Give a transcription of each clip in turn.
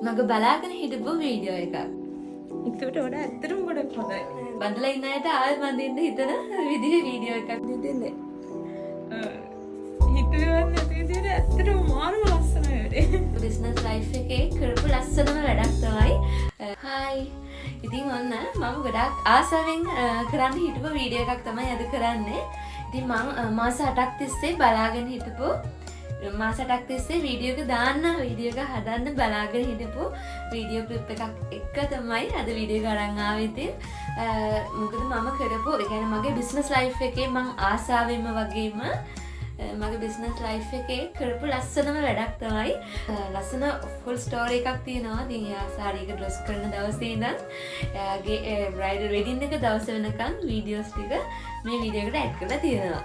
මම බලාගෙන හිටපු වීඩියෝ එකක්. ඒකට වඩා ඇත්තටම ගොඩක් හොඳයි. බඳලා ඉන්න අයට ආයෙ බඳින්න හිතන විදිහේ වීඩියෝ එකක් දෙන්නේ. හිතුවේ නැති විදිහට ඇත්තටම මාරම ලස්සනයි වැඩේ. බිස්නස් ලයිෆ් එකේ කරපු ලස්සනම වැඩක් තමයි. හායි. ඉතින් ඔන්න මම ගොඩාක් ආසාවෙන් කරන්න හිටපු වීඩියෝ එකක් තමයි අද කරන්නේ. ඉතින් මම මාස 8ක් තිස්සේ බලාගෙන හිටපු මාස 8ක් තිස්සේ වීඩියෝ එක දාන්න වීඩියෝ එක හදන්න බලාගෙන හිටපු වීඩියෝ ක්ලිප් එකක් එක තමයි අද වීඩියෝ එක අරන් ආවේ. ඉතින් මොකද මම කරපු ඒ කියන්නේ මගේ බිස්නස් ලයිෆ් එකේ මම ආසාවෙන්ම වගේම මගේ බිස්නස් ලයිෆ් එකේ කරපු ලස්සනම වැඩක් තමයි. ලස්සන ෆුල් ස්ටෝරි එකක් තියෙනවා. ඉතින් එයා සාරි එක ඩ්‍රෙස් කරන දවසේ ඉඳන් එයාගේ බ්‍රයිඩල් වෙඩින් එක දවස වෙනකන් වීඩියෝස් ටික මේ වීඩියෝ එකට ඇඩ් කරලා තියෙනවා.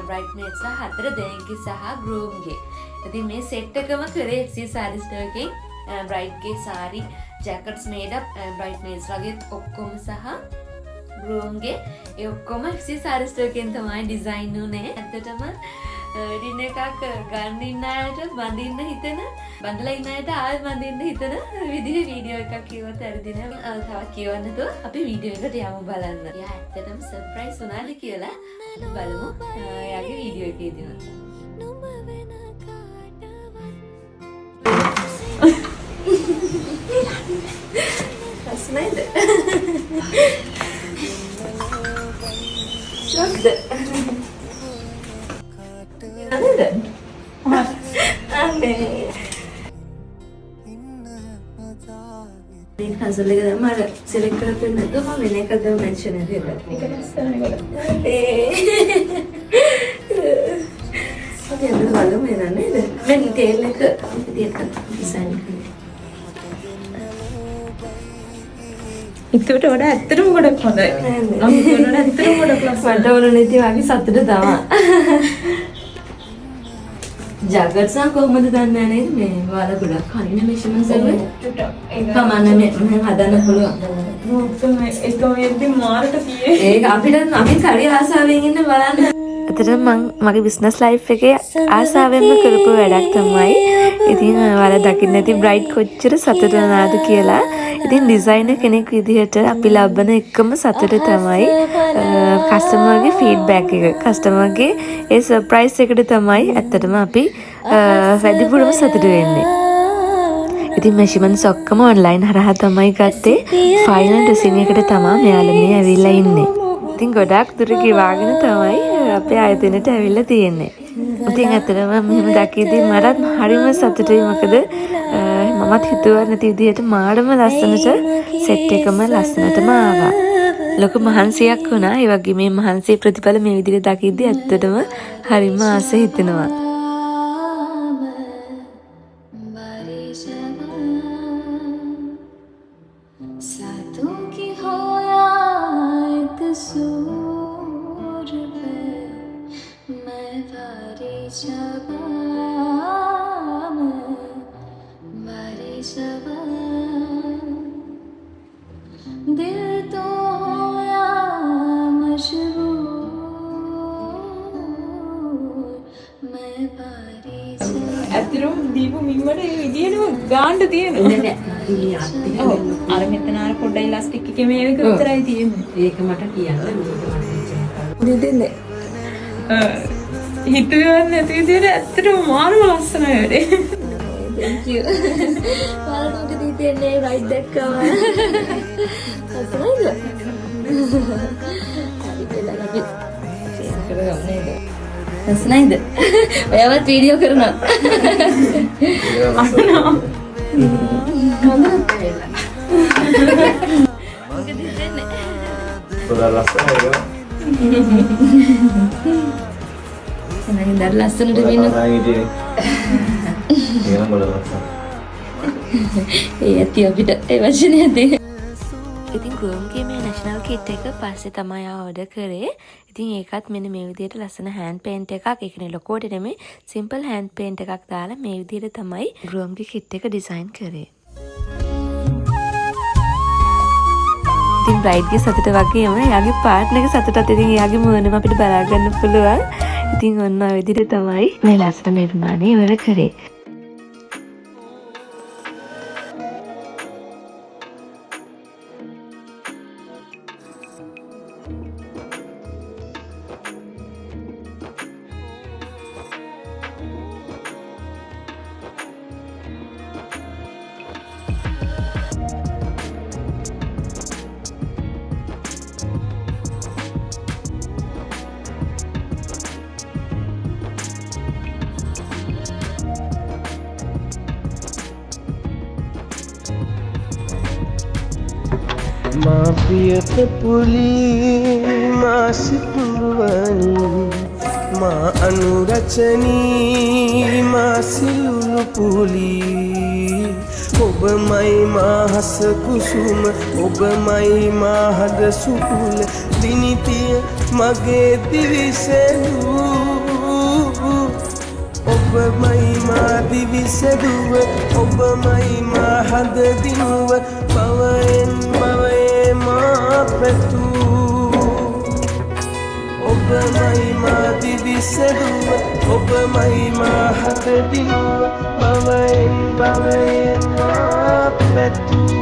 බ්‍රයිඩ්මේඩ්ස් සහ 4 දෙනෙක්ගේ සහ ගෲම්ගේ. ඉතින් මේ සෙට් එකම කරේ FC සාරි ස්ටෝර් එකෙන් බ්‍රයිඩ්ගේ සාරි ජැකට්ස් මේඩ් අප් බ්‍රයිඩ්මේඩ්ස් වගේ ඔක්කොම සහ ගෲම්ගේ ඒ ඔක්කොම FC සාරි ස්ටෝර් එකෙන් තමයි ඩිසයින් උනේ. ඇත්තටම වෙඩින් එකක් ගන්න ඉන්න අයට බඳින්න හිතෙන බඳලා ඉන්න අයට ආයෙ බඳින්න හිතන විදිහේ වීඩියෝ එකක් කිව්වත් හරිද නේද? තවත් කියවන්න තෝ අපි වීඩියෝ එකට යමු බලන්න. එයා ඇත්තටම සර්ප්‍රයිස් වුණාද කියලා බලමු. එයාගේ වීඩියෝ එකේදී. ලස්සනයිද? ශොක්ද? නේද? අනේ. මේ කන්සල් එක දැම්ම අර සිලෙක්ට් කරපු නැතුව මම වෙන එකක් දැන් මෙන්ෂන් එකක් දෙන්න. ඒක ලස්සනයි ගොඩක්. අපි අද බලමු නේද? මේ ඩීටේල් එක විදියට ඩිසයින් කරන්න. ඒකට වඩා ඇත්තටම ගොඩක් හොඳයි. මම ඒකට වඩා ඇත්තටම ගොඩක් ලස්සනයි. මට ඕන නැති වගේ සතුට තමයි. ජගට්ස් නම් කොහොමද දන්නේ නේද මේ වල ගොඩක් කන්නේ මෙෂර්මන්ට්ස් වල කමන්න මේ හදන්න පුළුවන්. ඒක වෙද්දි මාරට තියෙන්නේ. ඒක අපිට හරි ආසාවෙන් ඉන්න බලන්න. ඇත්තටම මගේ බිස්නස් ලයිෆ් එකේ ආසාවෙන්ම කරපු වැඩක් තමයි. ඉතින් ඔයාලා දකින්න ඇති බ්‍රයිඩ් කොච්චර සතුටු වෙනවද කියලා. ඉතින් ඩිසයිනර් කෙනෙක් විදිහට අපි ලබන එකම සතුට තමයි කස්ටමර්ගේ ෆීඩ්බැක් එක. කස්ටමර්ගේ ඒ සර්ප්‍රයිස් එකට තමයි ඇත්තටම අපි වැඩිපුරම සතුටු වෙන්නේ. ඉතින් මෙෂර්මන්ට්ස් ඔක්කොම ඔන්ලයින් හරහා තමයි ගත්තේ. ෆයිනල් ඩ්‍රෙසින් එකට තමයි මෙයාලා මේ ඇවිල්ලා ඉන්නේ. ඉතින් ගොඩක් දුර ගිවාගෙන තමයි අපේ ආයතනයට ඇවිල්ලා තියෙන්නේ. ඉතින් ඇත්තටම මෙහෙම දැක්කේදී මටත් හරිම සතුටුයි. මොකද මමත් හිතුවා නැති විදිහට මාඩම ලස්සනට සෙට් එකම ලස්සනටම ආවා. ලොකු මහන්සියක් වුණා. ඒ වගේ මේ මහන්සියේ ප්‍රතිඵල මේ විදිහට දකිද්දී ඇත්තටම හරිම ආස හිතෙනවා. ඇත්තටම දීපු මිම්මට ඒ විදියටම ගාන්න තියෙනවා. අර මෙතන අර පොඩ්ඩයි ඉලාස්ටික් එකේ මේක විතරයි තියෙන්නේ. ඒක මට කියන්න දෙදෙන්නේ. හිතුවේ නැති විදියට ඇත්තටම මාරම ලස්සනයි වැඩේ. Thank you. බලන්නක දීතන්නේ රයිට් දැක්කම. ලස්සනයිද? හරි කියලා අපි ෂෙයා කරගමු නේද? ලස්සනයිද? ඔයාවත් වීඩියෝ කරනවා. අහනවා. මොකද දෙන්නේ? පොඩක් ලස්සනයිද? එනං දර ලස්සනට වෙන්න. ඒ ඇති අපිට ඒ වචනේ ඇති. ඉතින් ගෲම්ගේ මේ නැෂනල් කිට් එක පස්සේ තමයි ආවෝඩර් කරේ. ඉතින් ඒකත් මෙන්න මේ විදිහට ලස්සන හෑන්ඩ් පේන්ට් එකක්. ඒ කියන්නේ ලොකෝට නෙමෙයි සිම්පල් හෑන්ඩ් පේන්ට් එකක් දාලා මේ විදිහට තමයි ගෲම්ගේ කිට් එක ඩිසයින් කරේ. ඉතින් බ්‍රයිඩ්ගේ සතුට වගේම එයාගේ පාර්ට්නර්ගේ සතුටත් ඉතින් එයාගේ මුවනම අපිට බලා ගන්න පුළුවන්. ඉතින් ඔන්න ඔය විදිහට තමයි මේ ලස්සන නිර්මාණය ඉවර කරේ. මා ප්‍රියත පුලී මා සිතුරුවනි මා අනුරචනී මා සිලුලු පුලී ඔබමයි මා හස කුසුම ඔබමයි මා හද සුකුල දිනිතිය මගේ දිවිසෙලූ ඔබමයි මා දිවිසෙදුව ඔබමයි මා හද දිනුව බවයෙන් බවයේ මා පැතූ ඔබමයි මා දිවිසෙදුව ඔබමයි මා හද දිනුව බවයෙන් බවයේ මා පැතූ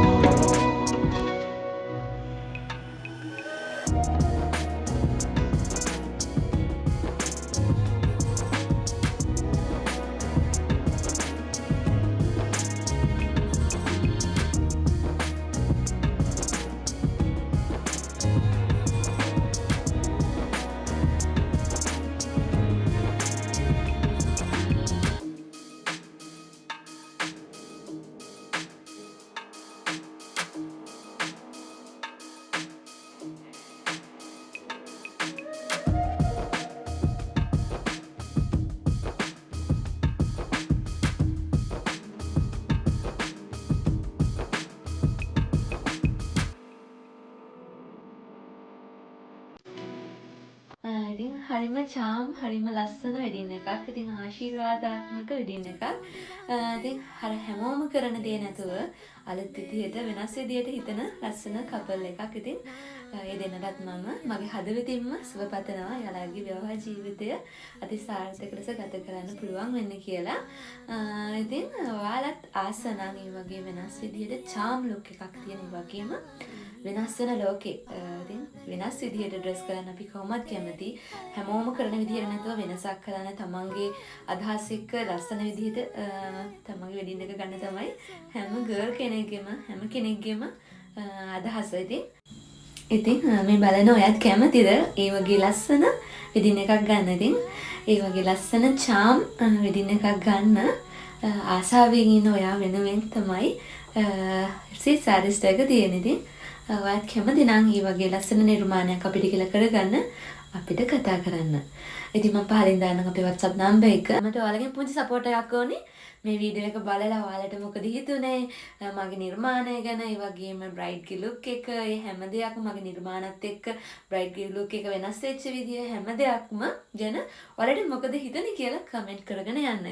ඉතින් හරිම චාම් හරිම ලස්සන වෙඩින් එකක්. ඉතින් ආශිර්වාදාත්මක වෙඩින් එකක්. ඉතින් අර හැමෝම කරන දේ නැතුව අලුත් විදියට වෙනස් විදියට හිතන ලස්සන කපල් එකක්. ඉතින් ඒ දෙන්නටත් මම මගේ හදවතින්ම සුබ පතනවා යාළුවාගේ විවාහ ජීවිතය අතිසාර්ථක ලෙස ගත කරන්න පුළුවන් වෙන්න කියලා. ඉතින් ඔයාලත් ආස නම් මේ වගේ වෙනස් විදියට චාම් ලුක් එකක් තියෙන වගේම වෙනස් වෙන ලෝකේ ඉතින් වෙනස් විදියට ඩ්‍රෙස් කරන්න අපි කොහොමද කැමති හැමෝම කරන විදියට නැතුව වෙනසක් කරන්න තමන්ගේ අදහස් එක්ක ලස්සන විදියට තමන්ගේ වෙඩින් එක ගන්න තමයි හැම ගර්ල් කෙනෙක්ගේම අදහස. ඉතින් මේ බලන ඔයත් කැමතිද ඒ වගේ ලස්සන වෙඩින් එකක් ගන්න? ඉතින් ඒ වගේ ලස්සන චාම් වෙඩින් එකක් ගන්න ආසාවෙන් ඉන්න ඔයා වෙනුවෙන් තමයි සී සාරිස්ට් එක තියෙන්නේ. ඉතින් ඔයත් කැමති නම් මේ වගේ ලස්සන නිර්මාණයක් අපිට කියලා කරගන්න අපිට කතා කරන්න. ඉතින් මම පහලින් දාන්නම් අපේ WhatsApp number එක. මට ඔයාලගෙන් පුංචි support එකක් ඕනේ. මේ වීඩියෝ එක බලලා ඔයාලට මොකද හිතුනේ මගේ නිර්මාණය ගැන, ඒ වගේම බ්‍රයිඩ් ගේ ලුක් එක, ඒ හැම දෙයක්ම මගේ නිර්මාණත් එක්ක බ්‍රයිඩ් ගේ ලුක් එක වෙනස් වෙච්ච විදිය හැම දෙයක්ම ගැන ඔයාලට මොකද හිතුනේ කියලා කමෙන්ට් කරගෙන යන්න.